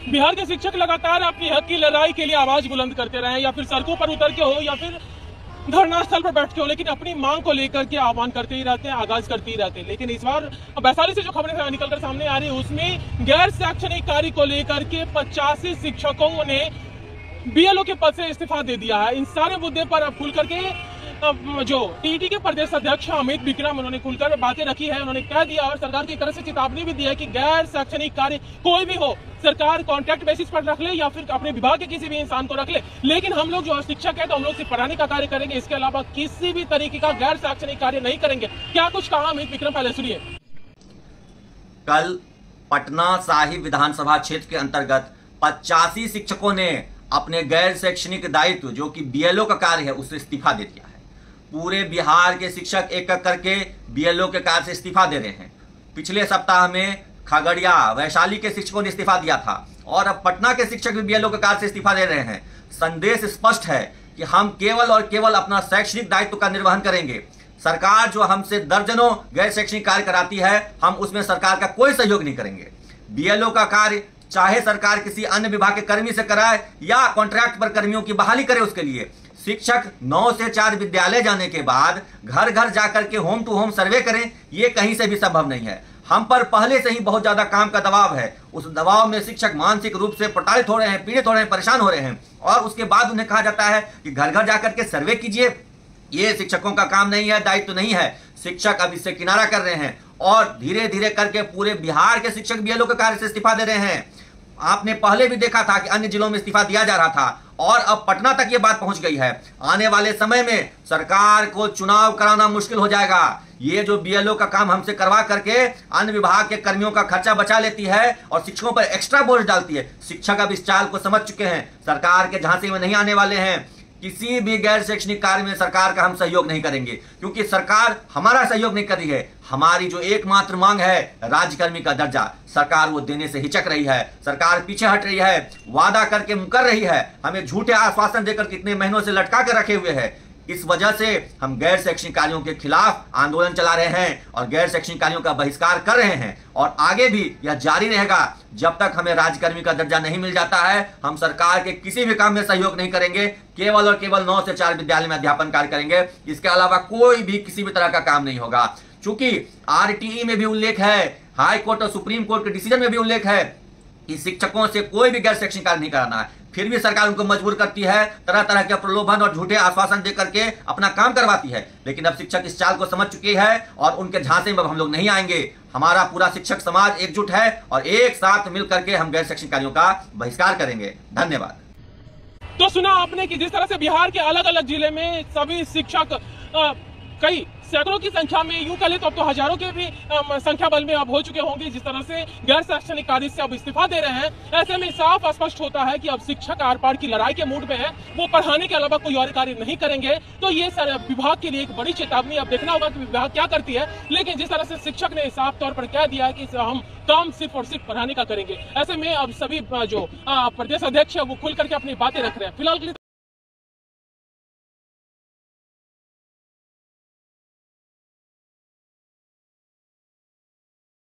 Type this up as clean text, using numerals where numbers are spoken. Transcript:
बिहार के शिक्षक लगातार अपनी हक की लड़ाई के लिए आवाज बुलंद करते रहे, या फिर सड़कों पर उतर के हो या फिर धरना स्थल पर बैठ के हो, लेकिन अपनी मांग को लेकर के आह्वान करते ही रहते हैं, आगाज करते ही रहते हैं। लेकिन इस बार वैशाली से जो खबरें निकलकर सामने आ रही है उसमें गैर शैक्षणिक कार्य को लेकर के 85 शिक्षकों ने बीएलओ के पद से इस्तीफा दे दिया है। इन सारे मुद्दे पर अब खुल करके जो टीटी के प्रदेश अध्यक्ष अमित विक्रम उन्होंने खुलकर बातें रखी है। उन्होंने कह दिया और सरकार की तरफ से चेतावनी भी दी है कि गैर शैक्षणिक कार्य कोई भी हो, सरकार कॉन्ट्रैक्ट बेसिस पर रख ले या फिर अपने विभाग के किसी भी इंसान को रख ले, लेकिन हम लोग जो शिक्षक है तो हम लोग सिर्फ पढ़ाने का कार्य करेंगे, इसके अलावा किसी भी तरीके का गैर शैक्षणिक कार्य नहीं करेंगे। क्या कुछ कहा अमित विक्रम, पहले सुनिए। कल पटना साहिब विधानसभा क्षेत्र के अंतर्गत 85 शिक्षकों ने अपने गैर शैक्षणिक दायित्व जो कि बीएलओ का कार्य है उससे इस्तीफा दे दिया है। पूरे बिहार के शिक्षक एक एक करके बीएलओ के कार्य से इस्तीफा दे रहे हैं। पिछले सप्ताह में खगड़िया वैशाली के शिक्षकों ने इस्तीफा दिया था और अब पटना के शिक्षक भी बीएलओ के कार्य से इस्तीफा दे रहे हैं। संदेश स्पष्ट है कि हम केवल और केवल अपना शैक्षणिक दायित्व का निर्वहन करेंगे। सरकार जो हमसे दर्जनों गैर शैक्षणिक कार्य कराती है, हम उसमें सरकार का कोई सहयोग नहीं करेंगे। बीएलओ का कार्य चाहे सरकार किसी अन्य विभाग के कर्मी से कराए या कॉन्ट्रैक्ट पर कर्मियों की बहाली करे, उसके लिए शिक्षक 9 से 4 विद्यालय जाने के बाद घर घर जाकर के होम टू होम सर्वे करें, ये कहीं से भी संभव नहीं है। हम पर पहले से ही बहुत ज्यादा काम का दबाव है। उस दबाव में शिक्षक मानसिक रूप से प्रताड़ित हो रहे हैं, पीड़ित हो रहे हैं, परेशान हो रहे हैं, और उसके बाद उन्हें कहा जाता है कि घर घर जाकर के सर्वे कीजिए। ये शिक्षकों का काम नहीं है, दायित्व नहीं है। शिक्षक अब इससे किनारा कर रहे हैं और धीरे धीरे करके पूरे बिहार के शिक्षक बीएलओ के कार्य से इस्तीफा दे रहे हैं। आपने पहले भी देखा था कि अन्य जिलों में इस्तीफा दिया जा रहा था और अब पटना तक ये बात पहुंच गई है। आने वाले समय में सरकार को चुनाव कराना मुश्किल हो जाएगा। ये जो बीएलओ का काम हमसे करवा करके अन्य विभाग के कर्मियों का खर्चा बचा लेती है और शिक्षकों पर एक्स्ट्रा बोझ डालती है। शिक्षक अब इस चाल को समझ चुके हैं, सरकार के झांसे में नहीं आने वाले हैं। किसी भी गैर शैक्षणिक कार्य में सरकार का हम सहयोग नहीं करेंगे, क्योंकि सरकार हमारा सहयोग नहीं कर रही है। हमारी जो एकमात्र मांग है राज्यकर्मी का दर्जा, सरकार वो देने से हिचक रही है। सरकार पीछे हट रही है, वादा करके मुकर रही है, हमें झूठे आश्वासन देकर कितने महीनों से लटका कर रखे हुए है। इस वजह से हम गैर शैक्षणिक कार्यों के खिलाफ आंदोलन चला रहे हैं और गैर शैक्षणिक कार्यों का बहिष्कार कर रहे हैं, और आगे भी यह जारी रहेगा। जब तक हमें राज्यकर्मी का दर्जा नहीं मिल जाता है, हम सरकार के किसी भी काम में सहयोग नहीं करेंगे। केवल और केवल 9 से 4 विद्यालय में अध्यापन कार्य करेंगे, इसके अलावा कोई भी किसी भी तरह का काम नहीं होगा। चूंकि आरटीई में भी उल्लेख है, हाई कोर्ट और सुप्रीम कोर्ट के डिसीजन में भी उल्लेख है कि शिक्षकों से कोई भी गैर शैक्षणिक कार्य नहीं कराना है, फिर भी सरकार उनको मजबूर करती है, तरह तरह के प्रलोभन और झूठे आश्वासन देकर के अपना काम करवाती है। लेकिन अब शिक्षक इस चाल को समझ चुके हैं और उनके झांसे में अब हम लोग नहीं आएंगे। हमारा पूरा शिक्षक समाज एकजुट है और एक साथ मिलकर के हम गैर शैक्षणिक कार्यों का बहिष्कार करेंगे। धन्यवाद। तो सुना आपने कि जिस तरह से बिहार के अलग अलग जिले में सभी शिक्षक कई सैकड़ों की संख्या में, यूं कह ले तो अब तो हजारों के भी संख्या बल में अब हो चुके होंगे, जिस तरह से गैर शैक्षणिक कार्य से अब इस्तीफा दे रहे हैं। ऐसे में साफ स्पष्ट होता है कि अब शिक्षक आर पार की लड़ाई के मूड में है, वो पढ़ाने के अलावा कोई और कार्य नहीं करेंगे। तो ये विभाग के लिए एक बड़ी चेतावनी। अब देखना होगा कि विभाग क्या करती है, लेकिन जिस तरह से शिक्षक ने साफ तौर पर कह दिया है कि हम काम सिर्फ और सिर्फ पढ़ाने का करेंगे, ऐसे में अब सभी जो प्रदेश अध्यक्ष है वो खुल करके अपनी बातें रख रहे हैं। फिलहाल